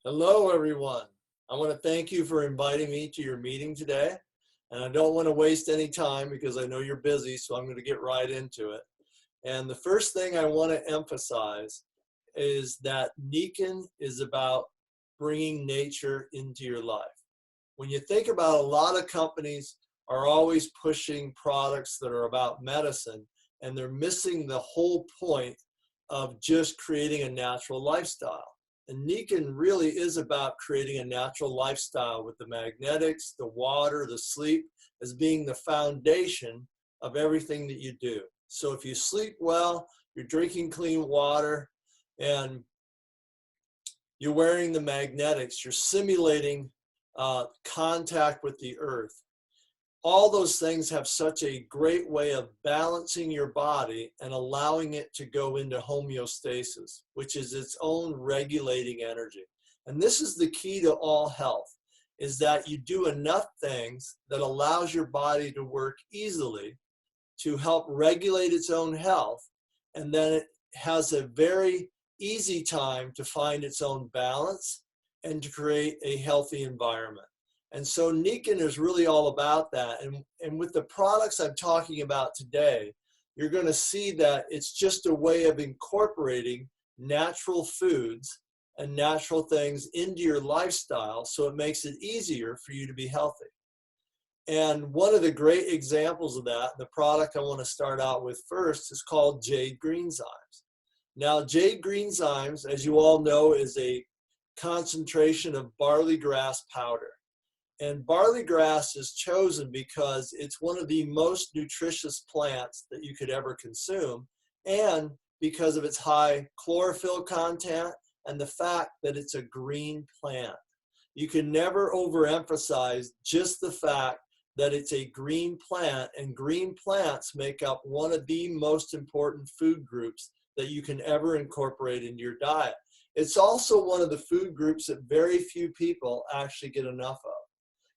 Hello, everyone. I want to thank you for inviting me to your meeting today. And I don't want to waste any time because I know you're busy, so I'm going to get right into it. And the first thing I want to emphasize is that Nikken is about bringing nature into your life. When you think about a lot of companies are always pushing products that are about medicine, and they're missing the whole point of just creating a natural lifestyle. And Nikken really is about creating a natural lifestyle with the magnetics, the water, the sleep as being the foundation of everything that you do. So if you sleep well, you're drinking clean water, and you're wearing the magnetics, you're simulating contact with the earth. All those things have such a great way of balancing your body and allowing it to go into homeostasis, which is its own regulating energy. And this is the key to all health, is that you do enough things that allows your body to work easily to help regulate its own health, and then it has a very easy time to find its own balance and to create a healthy environment. And so Nikken is really all about that. And with the products I'm talking about today, you're going to see that it's just a way of incorporating natural foods and natural things into your lifestyle, so it makes it easier for you to be healthy. And one of the great examples of that, the product I want to start out with first, is called Jade GreenZymes. Now, Jade GreenZymes, as you all know, is a concentration of barley grass powder. And barley grass is chosen because it's one of the most nutritious plants that you could ever consume, and because of its high chlorophyll content and the fact that it's a green plant. You can never overemphasize just the fact that it's a green plant, and green plants make up one of the most important food groups that you can ever incorporate into your diet. It's also one of the food groups that very few people actually get enough of.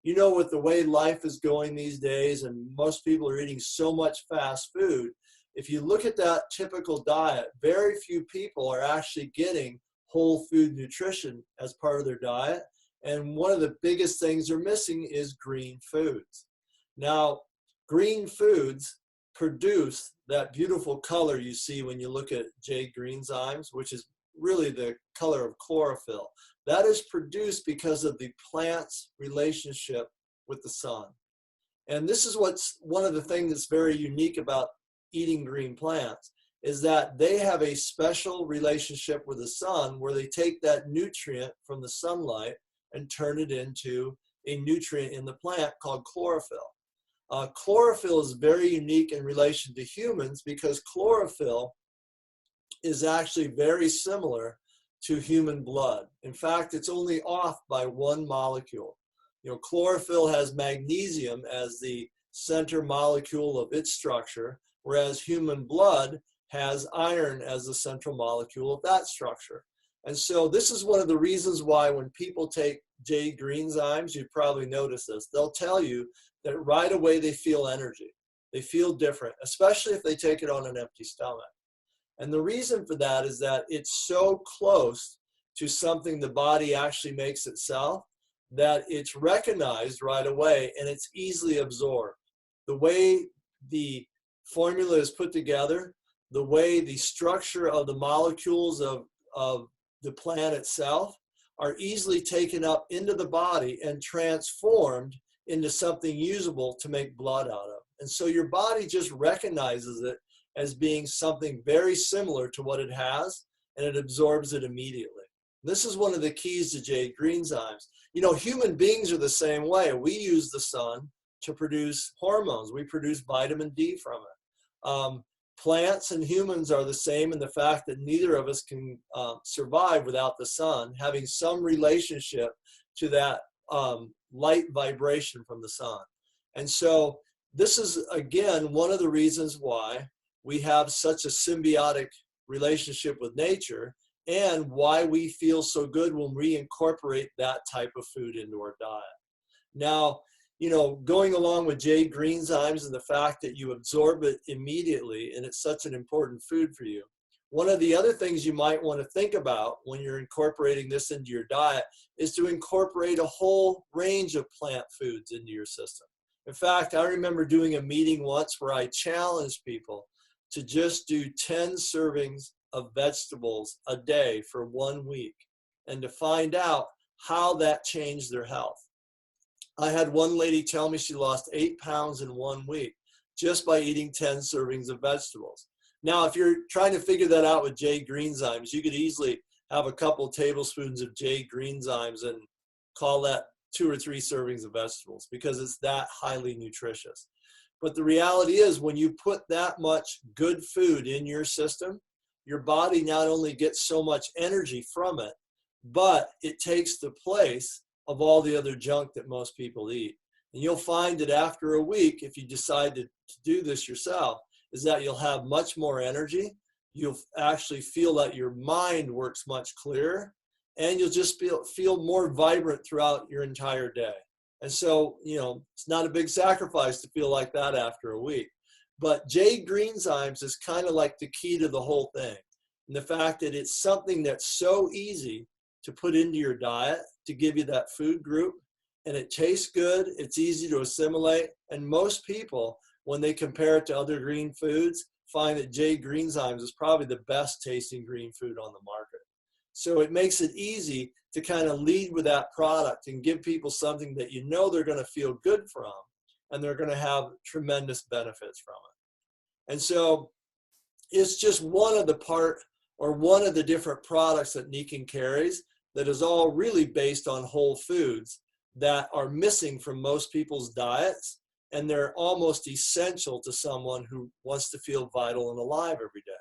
You know, with the way life is going these days, and most people are eating so much fast food, if you look at that typical diet, very few people are actually getting whole food nutrition as part of their diet. And one of the biggest things they're missing is green foods. Now, green foods produce that beautiful color you see when you look at Jade GreenZymes, which is really the color of chlorophyll. That is produced because of the plant's relationship with the sun. And this is what's one of the things that's very unique about eating green plants, is that they have a special relationship with the sun where they take that nutrient from the sunlight and turn it into a nutrient in the plant called chlorophyll. Chlorophyll is very unique in relation to humans because chlorophyll is actually very similar to human blood. In fact, it's only off by one molecule. You know, chlorophyll has magnesium as the center molecule of its structure, whereas human blood has iron as the central molecule of that structure. And so this is one of the reasons why when people take Jade GreenZymes, you've probably noticed this, they'll tell you that right away they feel energy. They feel different, especially if they take it on an empty stomach. And the reason for that is that it's so close to something the body actually makes itself that it's recognized right away and it's easily absorbed. The way the formula is put together, the way the structure of the molecules of the plant itself are easily taken up into the body and transformed into something usable to make blood out of. And so your body just recognizes it as being something very similar to what it has, and it absorbs it immediately. This is one of the keys to Jade GreenZymes. You know, human beings are the same way. We use the sun to produce hormones. We produce vitamin D from it. Plants and humans are the same in the fact that neither of us can survive without the sun, having some relationship to that light vibration from the sun. And so this is, again, one of the reasons why we have such a symbiotic relationship with nature, and why we feel so good when we incorporate that type of food into our diet. Now, you know, going along with Jade GreenZymes and the fact that you absorb it immediately, and it's such an important food for you, One of the other things you might want to think about when you're incorporating this into your diet is to incorporate a whole range of plant foods into your system. In fact, I remember doing a meeting once where I challenged people to just do 10 servings of vegetables a day for 1 week and to find out how that changed their health. I had one lady tell me she lost 8 pounds in 1 week just by eating 10 servings of vegetables. Now, if you're trying to figure that out with Jade GreenZymes, you could easily have a couple tablespoons of Jade GreenZymes and call that 2 or 3 servings of vegetables because it's that highly nutritious. But the reality is when you put that much good food in your system, your body not only gets so much energy from it, but it takes the place of all the other junk that most people eat. And you'll find that after a week, if you decide to do this yourself, is that you'll have much more energy. You'll actually feel that your mind works much clearer, and you'll just feel more vibrant throughout your entire day. And so, it's not a big sacrifice to feel like that after a week. But Jade GreenZymes is kind of like the key to the whole thing. And the fact that it's something that's so easy to put into your diet to give you that food group, and it tastes good, it's easy to assimilate, and most people, when they compare it to other green foods, find that Jade GreenZymes is probably the best tasting green food on the market. So it makes it easy to kind of lead with that product and give people something that they're going to feel good from, and they're going to have tremendous benefits from it. And so it's just one of the different products that Nikken carries that is all really based on whole foods that are missing from most people's diets, and they're almost essential to someone who wants to feel vital and alive every day.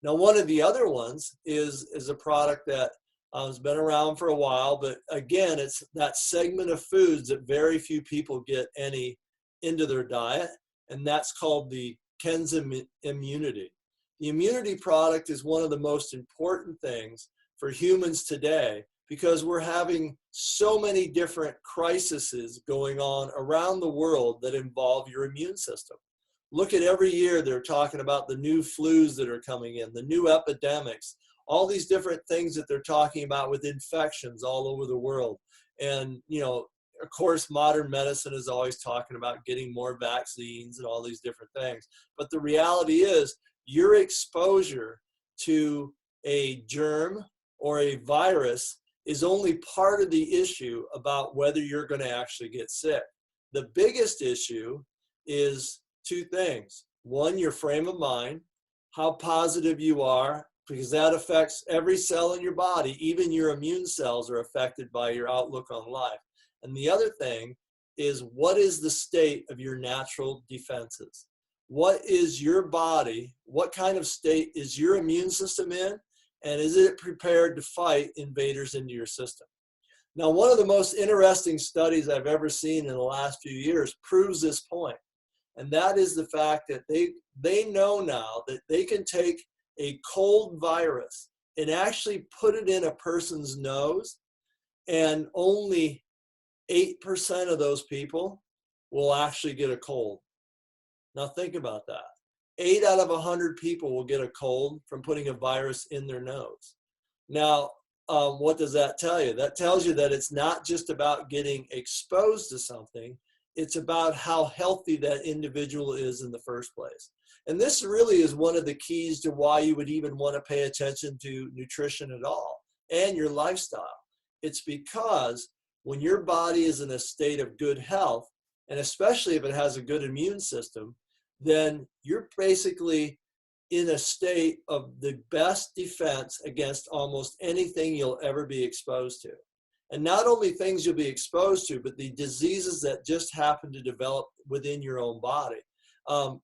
Now, one of the other ones is a product that has been around for a while, but again, it's that segment of foods that very few people get any into their diet, and that's called the Kenzen Immunity. The immunity product is one of the most important things for humans today because we're having so many different crises going on around the world that involve your immune system. Look at every year they're talking about the new flus that are coming in, the new epidemics, all these different things that they're talking about with infections all over the world. And, of course, modern medicine is always talking about getting more vaccines and all these different things. But the reality is your exposure to a germ or a virus is only part of the issue about whether you're going to actually get sick. The biggest issue is 2 things. One, your frame of mind, how positive you are, because that affects every cell in your body. Even your immune cells are affected by your outlook on life. And the other thing is, what is the state of your natural defenses? What is your body? What kind of state is your immune system in? And is it prepared to fight invaders into your system? Now, one of the most interesting studies I've ever seen in the last few years proves this point. And that is the fact that they know now that they can take a cold virus and actually put it in a person's nose, and only 8% of those people will actually get a cold. Now think about that. 8 out of 100 people will get a cold from putting a virus in their nose. Now, what does that tell you? That tells you that it's not just about getting exposed to something, it's about how healthy that individual is in the first place. And this really is one of the keys to why you would even want to pay attention to nutrition at all and your lifestyle. It's because when your body is in a state of good health, and especially if it has a good immune system, then you're basically in a state of the best defense against almost anything you'll ever be exposed to. And not only things you'll be exposed to, but the diseases that just happen to develop within your own body.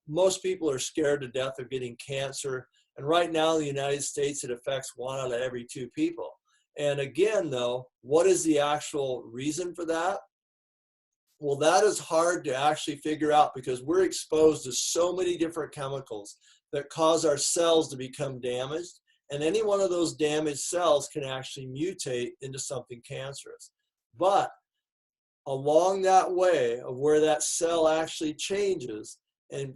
Most people are scared to death of getting cancer. And right now in the United States, it affects 1 out of every 2 people. And again, though, what is the actual reason for that? Well, that is hard to actually figure out because we're exposed to so many different chemicals that cause our cells to become damaged. And any one of those damaged cells can actually mutate into something cancerous. But along that way of where that cell actually changes and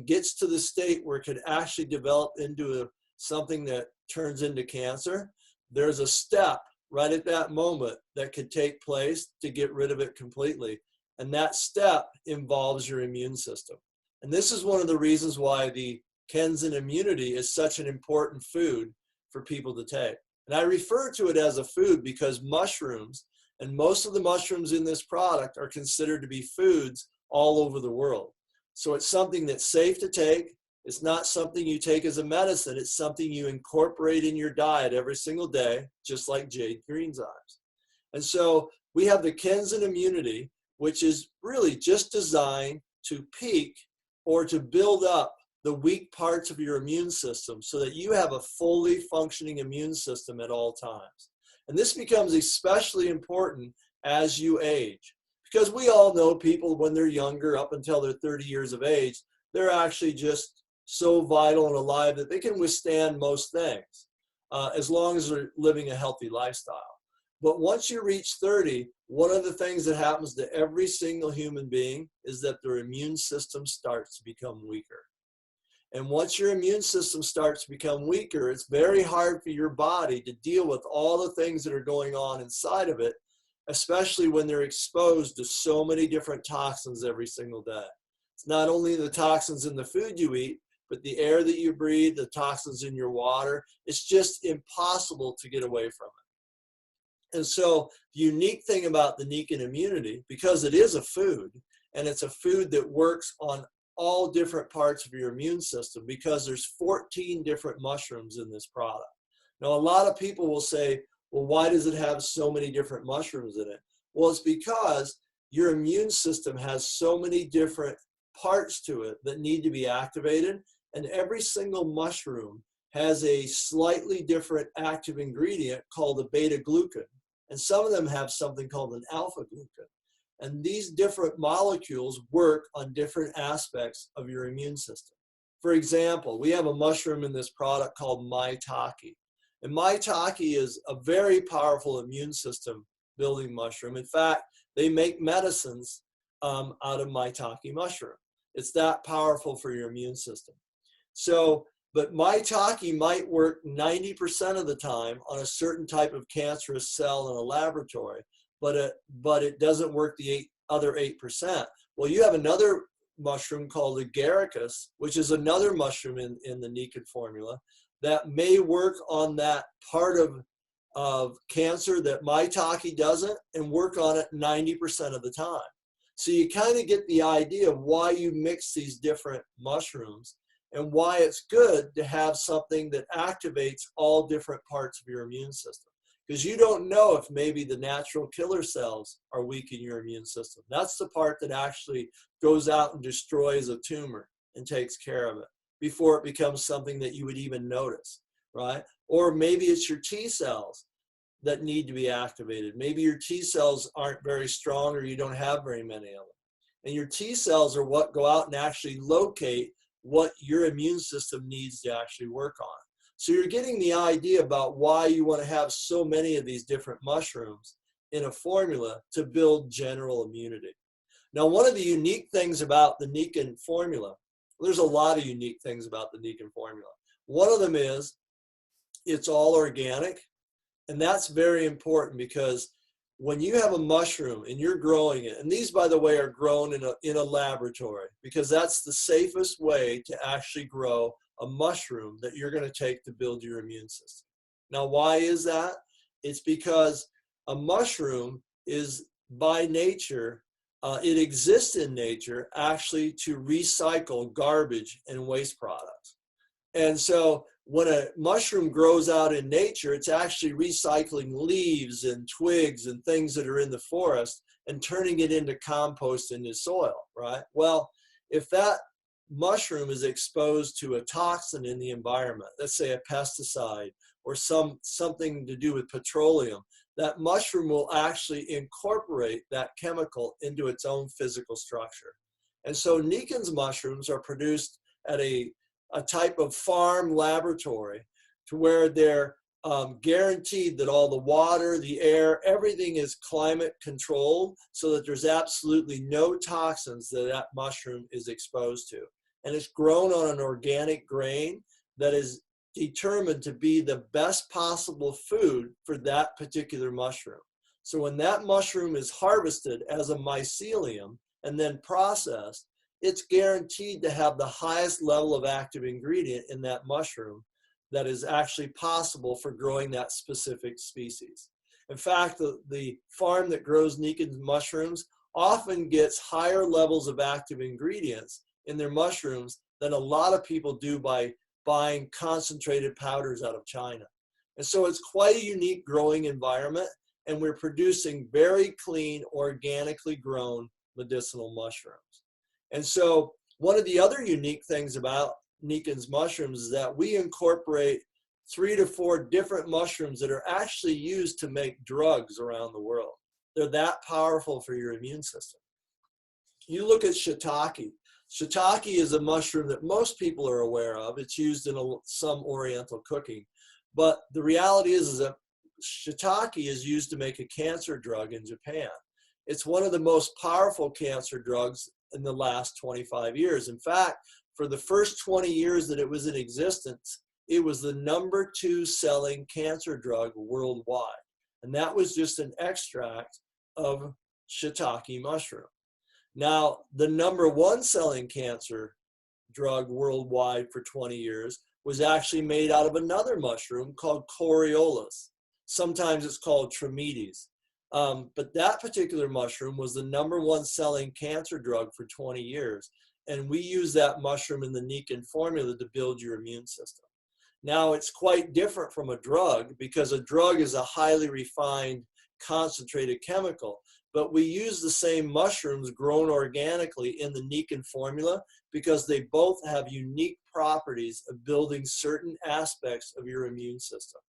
gets to the state where it could actually develop into something that turns into cancer, there's a step right at that moment that could take place to get rid of it completely. And that step involves your immune system. And this is one of the reasons why the Kenzen Immunity is such an important food for people to take. And I refer to it as a food because mushrooms, and most of the mushrooms in this product, are considered to be foods all over the world. So it's something that's safe to take. It's not something you take as a medicine. It's something you incorporate in your diet every single day, just like Jade GreenZymes. And so we have the Kenzen Immunity, which is really just designed to peak or to build up the weak parts of your immune system so that you have a fully functioning immune system at all times. And this becomes especially important as you age, because we all know people when they're younger, up until they're 30 years of age, they're actually just so vital and alive that they can withstand most things as long as they're living a healthy lifestyle. But once you reach 30, one of the things that happens to every single human being is that their immune system starts to become weaker. And once your immune system starts to become weaker, it's very hard for your body to deal with all the things that are going on inside of it, especially when they're exposed to so many different toxins every single day. It's not only the toxins in the food you eat, but the air that you breathe, the toxins in your water. It's just impossible to get away from it. And so the unique thing about the Nikken Immunity, because it is a food, and it's a food that works on all different parts of your immune system, because there's 14 different mushrooms in this product. Now, a lot of people will say, well, why does it have so many different mushrooms in it? Well, it's because your immune system has so many different parts to it that need to be activated, and every single mushroom has a slightly different active ingredient called a beta-glucan, and some of them have something called an alpha-glucan. And these different molecules work on different aspects of your immune system. For example, we have a mushroom in this product called maitake. And maitake is a very powerful immune system building mushroom. In fact, they make medicines out of maitake mushroom. It's that powerful for your immune system. So, but maitake might work 90% of the time on a certain type of cancerous cell in a laboratory, but it doesn't work the other 8%. Well, you have another mushroom called agaricus, which is another mushroom in the Nikken formula that may work on that part of cancer that maitake doesn't, and work on it 90% of the time. So you kind of get the idea of why you mix these different mushrooms and why it's good to have something that activates all different parts of your immune system. Because you don't know if maybe the natural killer cells are weak in your immune system. That's the part that actually goes out and destroys a tumor and takes care of it before it becomes something that you would even notice, right? Or maybe it's your T cells that need to be activated. Maybe your T cells aren't very strong, or you don't have very many of them. And your T cells are what go out and actually locate what your immune system needs to actually work on. So you're getting the idea about why you want to have so many of these different mushrooms in a formula to build general immunity. Now, one of the unique things about the Nikken formula, there's a lot of unique things about the Nikken formula. One of them is it's all organic, and that's very important because when you have a mushroom and you're growing it, and these, by the way, are grown in a laboratory, because that's the safest way to actually grow a mushroom that you're going to take to build your immune system. Now, why is that? It's because a mushroom is by nature, it exists in nature actually to recycle garbage and waste products. And so when a mushroom grows out in nature, it's actually recycling leaves and twigs and things that are in the forest and turning it into compost in the soil, right? Well, if that mushroom is exposed to a toxin in the environment, let's say a pesticide or something to do with petroleum, that mushroom will actually incorporate that chemical into its own physical structure. And so Nikken's mushrooms are produced at a type of farm laboratory to where they're guaranteed that all the water, the air, everything is climate controlled so that there's absolutely no toxins that that mushroom is exposed to. And it's grown on an organic grain that is determined to be the best possible food for that particular mushroom. So when that mushroom is harvested as a mycelium and then processed, it's guaranteed to have the highest level of active ingredient in that mushroom that is actually possible for growing that specific species. In fact, the farm that grows Nikken mushrooms often gets higher levels of active ingredients in their mushrooms than a lot of people do by buying concentrated powders out of China. And so it's quite a unique growing environment, and we're producing very clean, organically grown medicinal mushrooms. And so one of the other unique things about Nikken's mushrooms is that we incorporate 3 to 4 different mushrooms that are actually used to make drugs around the world. They're that powerful for your immune system. You look at shiitake. Shiitake is a mushroom that most people are aware of. It's used in some Oriental cooking. But the reality is that shiitake is used to make a cancer drug in Japan. It's one of the most powerful cancer drugs in the last 25 years. In fact, for the first 20 years that it was in existence, it was the #2 selling cancer drug worldwide. And that was just an extract of shiitake mushroom. Now, the #1 selling cancer drug worldwide for 20 years was actually made out of another mushroom called Coriolis. Sometimes it's called Trametes. But that particular mushroom was the #1 selling cancer drug for 20 years. And we use that mushroom in the Nikken formula to build your immune system. Now, it's quite different from a drug because a drug is a highly refined, concentrated chemical. But we use the same mushrooms grown organically in the Nikken formula because they both have unique properties of building certain aspects of your immune system.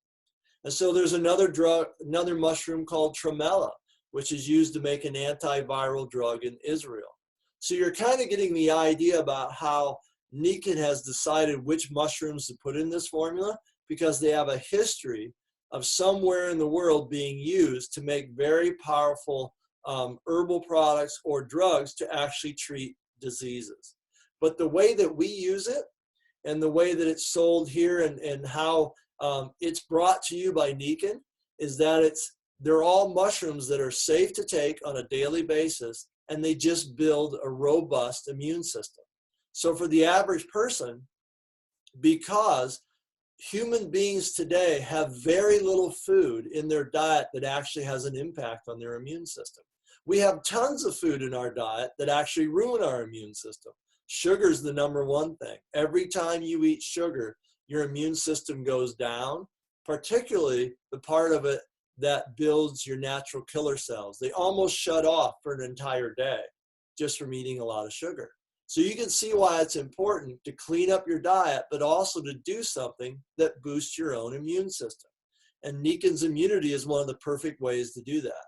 And so there's another mushroom called tremella, which is used to make an antiviral drug in Israel. So you're kind of getting the idea about how Nikken has decided which mushrooms to put in this formula because they have a history of somewhere in the world being used to make very powerful herbal products or drugs to actually treat diseases. But the way that we use it and the way that it's sold here and how it's brought to you by Nikken is that they're all mushrooms that are safe to take on a daily basis, and they just build a robust immune system. So for the average person, because human beings today have very little food in their diet that actually has an impact on their immune system. We have tons of food in our diet that actually ruin our immune system. Sugar is the #1 thing. Every time you eat sugar, your immune system goes down, particularly the part of it that builds your natural killer cells. They almost shut off for an entire day just from eating a lot of sugar. So you can see why it's important to clean up your diet, but also to do something that boosts your own immune system. And Nikken's Immunity is one of the perfect ways to do that.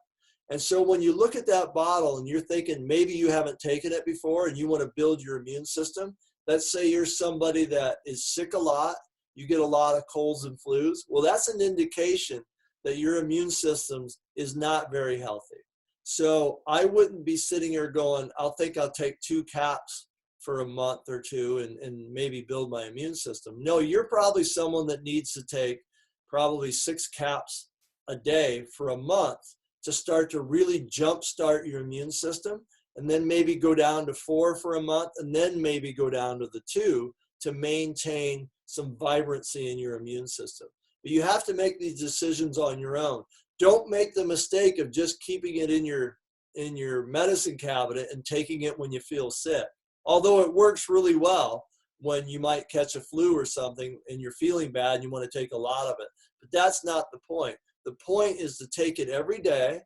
And so when you look at that bottle and you're thinking maybe you haven't taken it before and you want to build your immune system, let's say you're somebody that is sick a lot, you get a lot of colds and flus. Well, that's an indication that your immune system is not very healthy. So I wouldn't be sitting here going, I'll take 2 caps for a month or 2 and maybe build my immune system. No, you're probably someone that needs to take probably 6 caps a day for a month to start to really jumpstart your immune system, and then maybe go down to 4 for a month, and then maybe go down to the 2 to maintain some vibrancy in your immune system. But you have to make these decisions on your own. Don't make the mistake of just keeping it in your medicine cabinet and taking it when you feel sick. Although it works really well when you might catch a flu or something and you're feeling bad and you want to take a lot of it. But that's not the point. The point is to take it every day,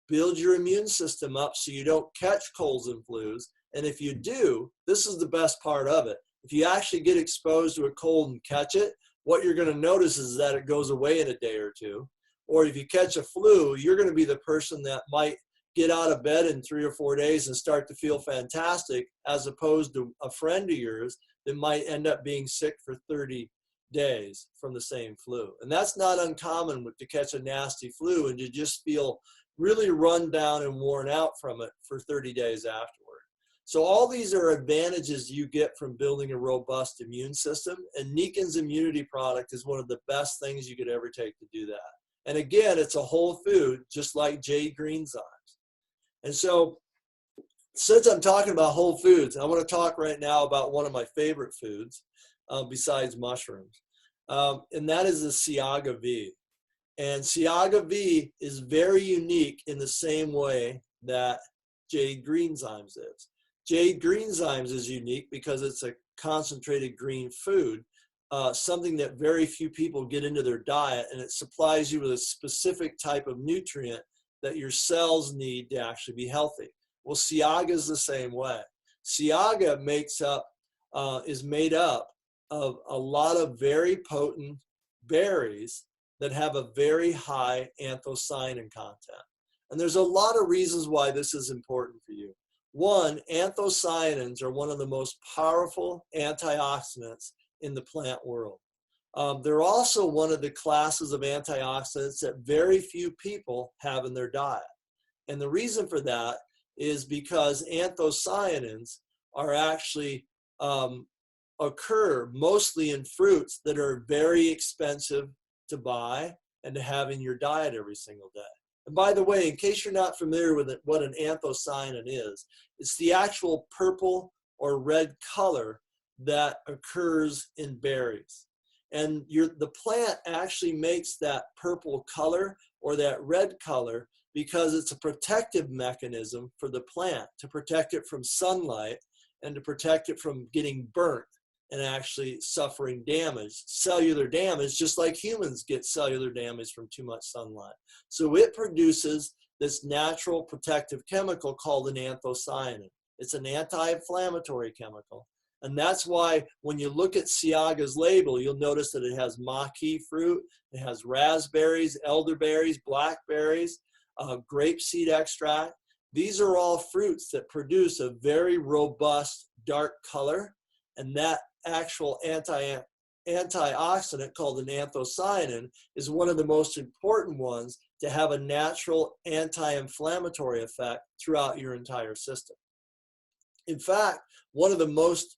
build your immune system up so you don't catch colds and flus. And if you do, this is the best part of it. If you actually get exposed to a cold and catch it, what you're going to notice is that it goes away in a day or 2. Or if you catch a flu, you're going to be the person that might get out of bed in 3 or 4 days and start to feel fantastic, as opposed to a friend of yours that might end up being sick for 30 days from the same flu. And that's not uncommon to catch a nasty flu and to just feel really run down and worn out from it for 30 days afterward. So all these are advantages you get from building a robust immune system, and Nikken's immunity product is one of the best things you could ever take to do that. And again, it's a whole food, just like Jade GreenZymes. And so since I'm talking about whole foods, I want to talk right now about one of my favorite foods besides mushrooms, and that is the CiagaV. And CiagaV is very unique in the same way that Jade GreenZymes is. Jade GreenZymes is unique because it's a concentrated green food, something that very few people get into their diet, and it supplies you with a specific type of nutrient that your cells need to actually be healthy. Well, Ciaga is the same way. Ciaga is made up of a lot of very potent berries that have a very high anthocyanin content. And there's a lot of reasons why this is important for you. One, anthocyanins are one of the most powerful antioxidants in the plant world. They're also one of the classes of antioxidants that very few people have in their diet. And the reason for that is because anthocyanins are actually occur mostly in fruits that are very expensive to buy and to have in your diet every single day. And by the way, in case you're not familiar with it, what an anthocyanin is, it's the actual purple or red color that occurs in berries. And the plant actually makes that purple color or that red color because it's a protective mechanism for the plant to protect it from sunlight and to protect it from getting burnt and actually suffering damage, cellular damage, just like humans get cellular damage from too much sunlight. So it produces this natural protective chemical called an anthocyanin. It's an anti-inflammatory chemical. And that's why when you look at Ciaga's label, you'll notice that it has maquis fruit, it has raspberries, elderberries, blackberries, grapeseed extract. These are all fruits that produce a very robust dark color, and that actual antioxidant called an anthocyanin is one of the most important ones to have a natural anti-inflammatory effect throughout your entire system. In fact, one of the most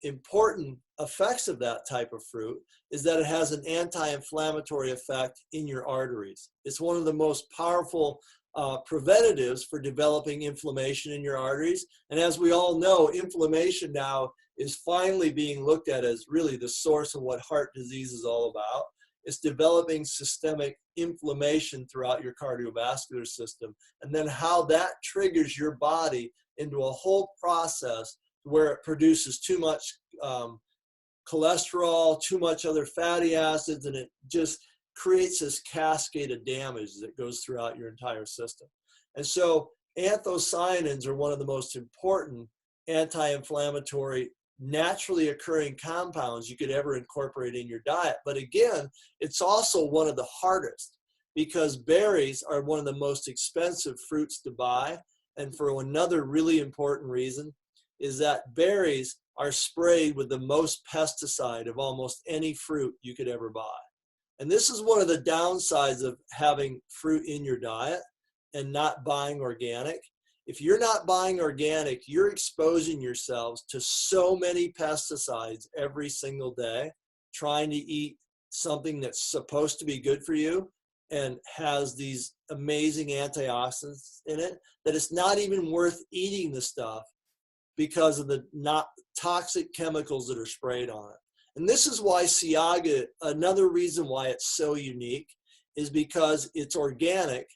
important effects of that type of fruit is that it has an anti-inflammatory effect in your arteries. It's one of the most powerful preventatives for developing inflammation in your arteries. And as we all know, inflammation now is finally being looked at as really the source of what heart disease is all about. It's developing systemic inflammation throughout your cardiovascular system, and then how that triggers your body into a whole process where it produces too much cholesterol, too much other fatty acids, and it just creates this cascade of damage that goes throughout your entire system. And so anthocyanins are one of the most important anti-inflammatory naturally occurring compounds you could ever incorporate in your diet. But again, it's also one of the hardest because berries are one of the most expensive fruits to buy. And for another really important reason is that berries are sprayed with the most pesticide of almost any fruit you could ever buy. And this is one of the downsides of having fruit in your diet and not buying organic. If you're not buying organic, you're exposing yourselves to so many pesticides every single day, trying to eat something that's supposed to be good for you and has these amazing antioxidants in it, that it's not even worth eating the stuff because of the not toxic chemicals that are sprayed on it. And this is why Ciaga, another reason why it's so unique, is because it's organic.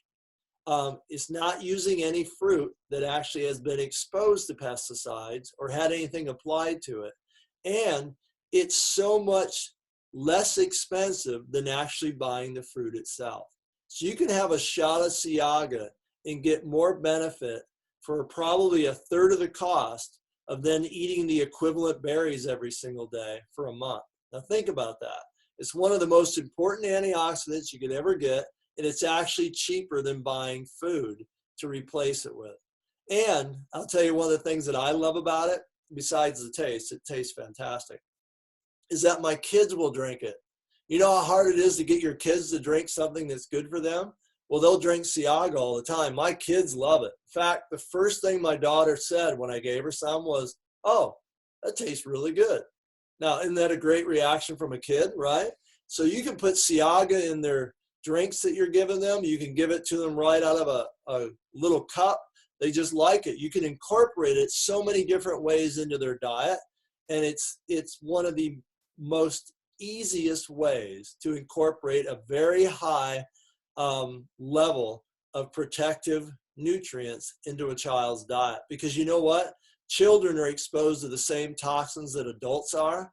It's not using any fruit that actually has been exposed to pesticides or had anything applied to it. And it's so much less expensive than actually buying the fruit itself. So you can have a shot of Ciaga and get more benefit for probably a third of the cost of then eating the equivalent berries every single day for a month. Now think about that. It's one of the most important antioxidants you could ever get, and it's actually cheaper than buying food to replace it with. And I'll tell you one of the things that I love about it, besides the taste, it tastes fantastic, is that my kids will drink it. You know how hard it is to get your kids to drink something that's good for them? Well, they'll drink CiagaV all the time. My kids love it. In fact, the first thing my daughter said when I gave her some was, "Oh, that tastes really good." Now, isn't that a great reaction from a kid, right? So you can put CiagaV in their drinks that you're giving them. You can give it to them right out of a little cup. They just like it. You can incorporate it so many different ways into their diet. And it's one of the most easiest ways to incorporate a very high level of protective nutrients into a child's diet. Because you know what? Children are exposed to the same toxins that adults are,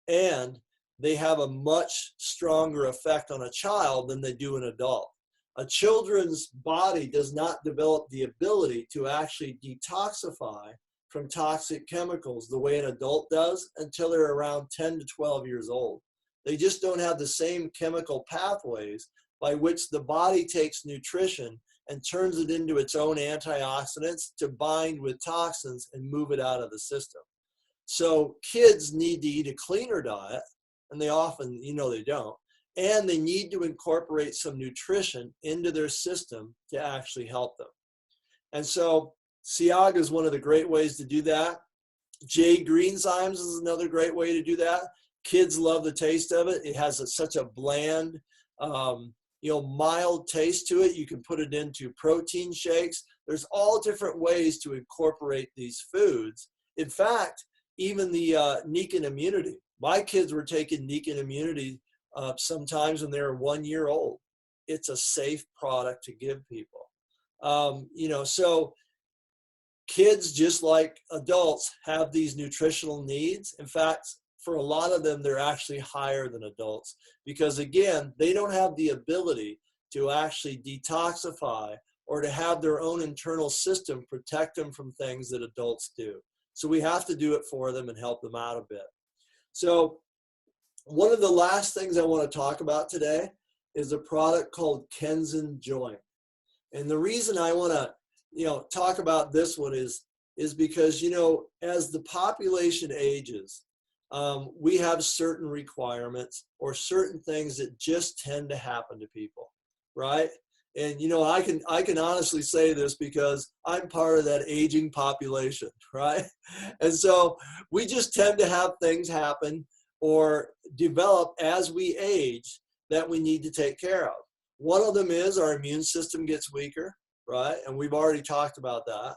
and they have a much stronger effect on a child than they do an adult. A children's body does not develop the ability to actually detoxify from toxic chemicals the way an adult does until they're around 10 to 12 years old. They just don't have the same chemical pathways by which the body takes nutrition and turns it into its own antioxidants to bind with toxins and move it out of the system. So kids need to eat a cleaner diet, and they often, they don't, and they need to incorporate some nutrition into their system to actually help them. And so CiagaV is one of the great ways to do that. Jade GreenZymes is another great way to do that. Kids love the taste of it. It has such a bland, mild taste to it. You can put it into protein shakes. There's all different ways to incorporate these foods. In fact, even the Nikken Immunity. My kids were taking Nikken Immunity sometimes when they were 1 year old. It's a safe product to give people. So kids, just like adults, have these nutritional needs. In fact, for a lot of them, they're actually higher than adults because, again, they don't have the ability to actually detoxify or to have their own internal system protect them from things that adults do. So we have to do it for them and help them out a bit. So one of the last things I want to talk about today is a product called Kenzen Joint. And the reason I want to, talk about this one is because, as the population ages, we have certain requirements or certain things that just tend to happen to people, right? And I can honestly say this because I'm part of that aging population, right? And so we just tend to have things happen or develop as we age that we need to take care of. One of them is our immune system gets weaker, right? And we've already talked about that.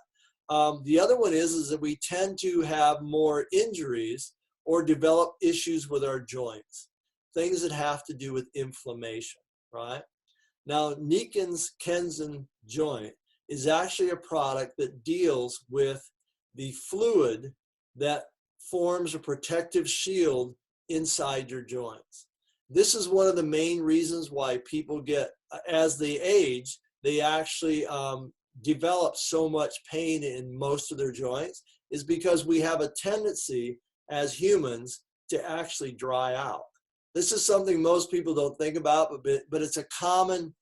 The other one is that we tend to have more injuries or develop issues with our joints, things that have to do with inflammation, right? Now, Nikken's Kenzen Joint is actually a product that deals with the fluid that forms a protective shield inside your joints. This is one of the main reasons why people get, as they age, they actually develop so much pain in most of their joints, is because we have a tendency as humans to actually dry out. This is something most people don't think about, but it's a common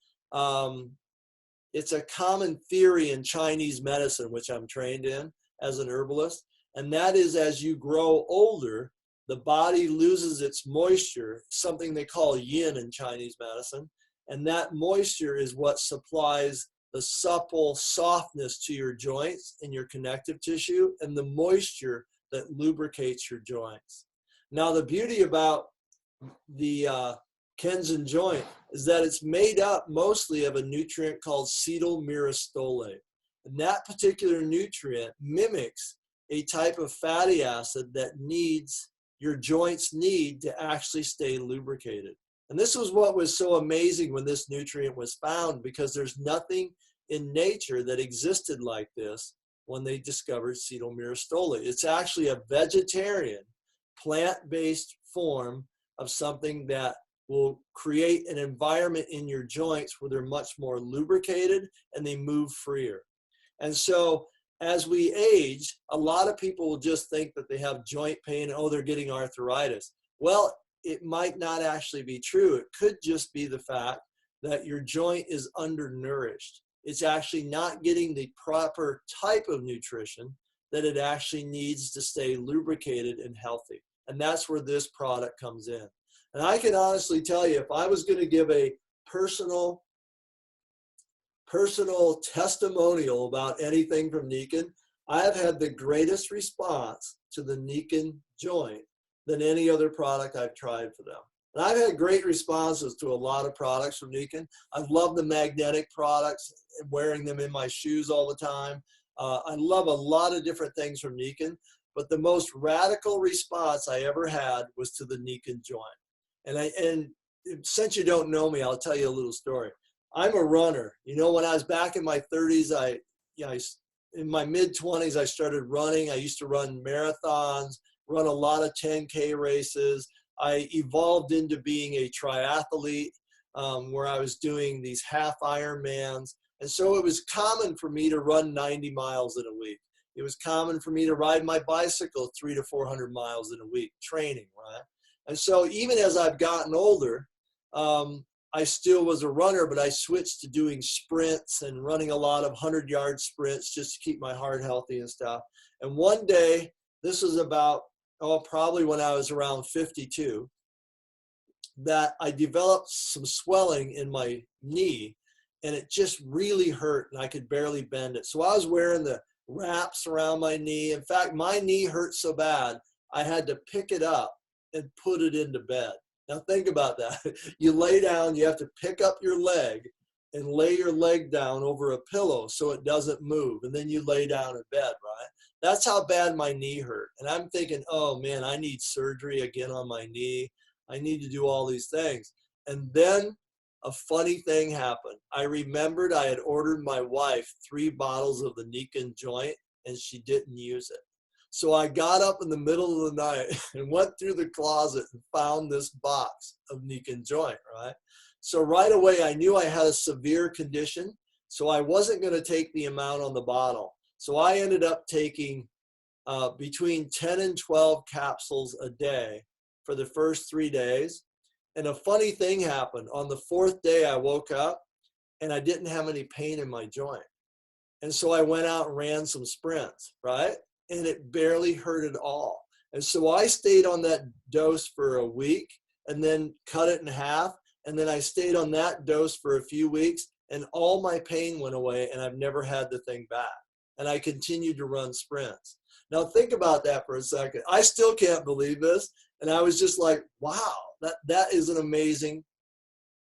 theory in Chinese medicine, which I'm trained in as an herbalist, and that is as you grow older, the body loses its moisture, something they call yin in Chinese medicine, and that moisture is what supplies the supple softness to your joints and your connective tissue, and the moisture that lubricates your joints. Now, the beauty about the Kenzen Joint is that it's made up mostly of a nutrient called cetyl myristoylate. And that particular nutrient mimics a type of fatty acid that your joints need to actually stay lubricated. And this was what was so amazing when this nutrient was found, because there's nothing in nature that existed like this when they discovered cetyl myristoylate. It's actually a vegetarian, plant-based form of something that will create an environment in your joints where they're much more lubricated and they move freer. And so as we age, a lot of people will just think that they have joint pain and, oh, they're getting arthritis. Well, it might not actually be true. It could just be the fact that your joint is undernourished. It's actually not getting the proper type of nutrition that it actually needs to stay lubricated and healthy. And that's where this product comes in. And I can honestly tell you, if I was going to give a personal personal testimonial about anything from Nikken, I have had the greatest response to the Nikken Joint than any other product I've tried for them. And I've had great responses to a lot of products from Nikken. I love the magnetic products, wearing them in my shoes all the time. I love a lot of different things from Nikken, but the most radical response I ever had was to the Nikken Joint. And since you don't know me, I'll tell you a little story. I'm a runner. You know, when I was back in my 30s, in my mid-20s, I started running. I used to run marathons, run a lot of 10K races. I evolved into being a triathlete, where I was doing these half Ironmans. And so it was common for me to run 90 miles in a week. It was common for me to ride my bicycle 300 to 400 miles in a week, training, right? And so even as I've gotten older, I still was a runner, but I switched to doing sprints and running a lot of 100-yard sprints just to keep my heart healthy and stuff. And one day, this was about, probably when I was around 52, that I developed some swelling in my knee, and it just really hurt, and I could barely bend it. So I was wearing the wraps around my knee. In fact, my knee hurt so bad, I had to pick it up and put it into bed. Now think about that. You lay down, you have to pick up your leg and lay your leg down over a pillow so it doesn't move. And then you lay down in bed, right? That's how bad my knee hurt. And I'm thinking, oh man, I need surgery again on my knee. I need to do all these things. And then a funny thing happened. I remembered I had ordered my wife 3 bottles of the Nikken Joint, and she didn't use it. So I got up in the middle of the night and went through the closet and found this box of Nikken Joint, right? So right away, I knew I had a severe condition, so I wasn't going to take the amount on the bottle. So I ended up taking between 10 and 12 capsules a day for the first 3 days. And a funny thing happened. On the 4th day, I woke up and I didn't have any pain in my joint. And so I went out and ran some sprints, right? And it barely hurt at all. And so I stayed on that dose for a week and then cut it in half. And then I stayed on that dose for a few weeks and all my pain went away and I've never had the thing back. And I continued to run sprints. Now think about that for a second. I still can't believe this. And I was just like, wow, that is an amazing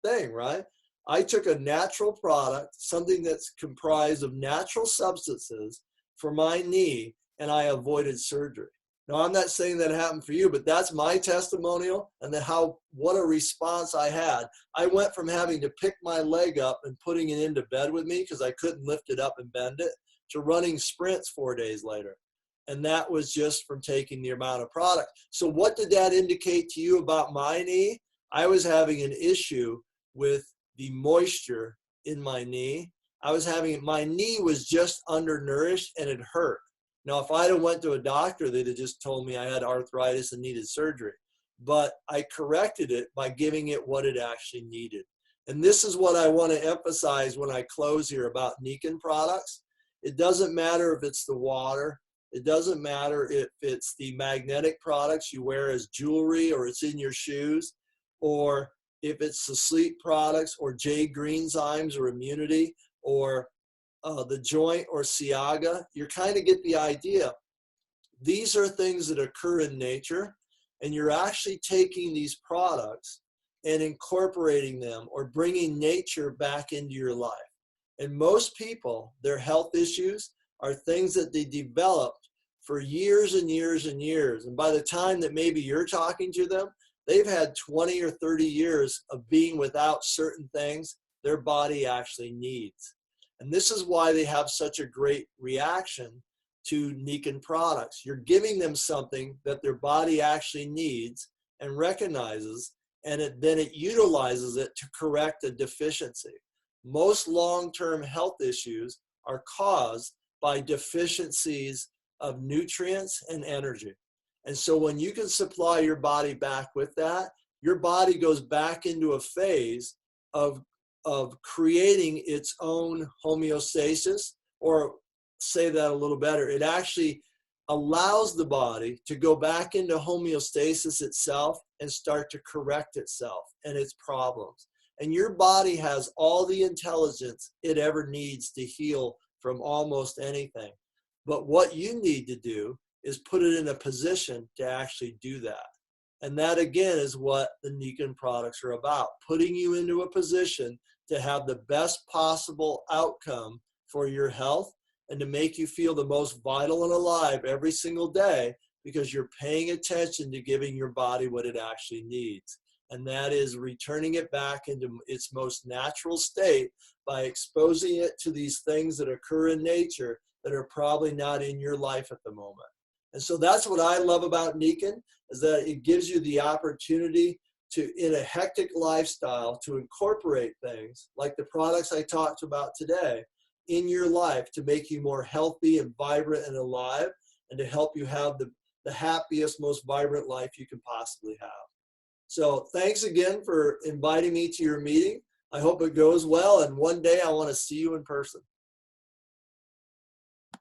thing, right? I took a natural product, something that's comprised of natural substances for my knee, and I avoided surgery. Now, I'm not saying that happened for you, but that's my testimonial, and then what a response I had. I went from having to pick my leg up and putting it into bed with me because I couldn't lift it up and bend it, to running sprints 4 days later. And that was just from taking the amount of product. So what did that indicate to you about my knee? I was having an issue with the moisture in my knee. My knee was just undernourished and it hurt. Now, if I'd have went to a doctor, they'd have just told me I had arthritis and needed surgery. But I corrected it by giving it what it actually needed. And this is what I want to emphasize when I close here about Nikken products. It doesn't matter if it's the water. It doesn't matter if it's the magnetic products you wear as jewelry or it's in your shoes, or if it's the sleep products or Jade GreenZymes or Immunity or the Joint or CiagaV. You kind of get the idea. These are things that occur in nature, and you're actually taking these products and incorporating them or bringing nature back into your life. And most people, their health issues are things that they developed for years and years and years. And by the time that maybe you're talking to them, they've had 20 or 30 years of being without certain things their body actually needs. And this is why they have such a great reaction to Nikken products. You're giving them something that their body actually needs and recognizes, and then it utilizes it to correct a deficiency. Most long-term health issues are caused by deficiencies of nutrients and energy. And so when you can supply your body back with that, your body goes back into a phase of creating its own homeostasis, or say that a little better, it actually allows the body to go back into homeostasis itself and start to correct itself and its problems. And your body has all the intelligence it ever needs to heal from almost anything. But what you need to do is put it in a position to actually do that. And that again is what the Nikken products are about, putting you into a position to have the best possible outcome for your health and to make you feel the most vital and alive every single day, because you're paying attention to giving your body what it actually needs. And that is returning it back into its most natural state by exposing it to these things that occur in nature that are probably not in your life at the moment. And so that's what I love about Nikken, is that it gives you the opportunity to, in a hectic lifestyle, to incorporate things like the products I talked about today in your life to make you more healthy and vibrant and alive, and to help you have the happiest, most vibrant life you can possibly have. So thanks again for inviting me to your meeting. I hope it goes well, and one day I want to see you in person.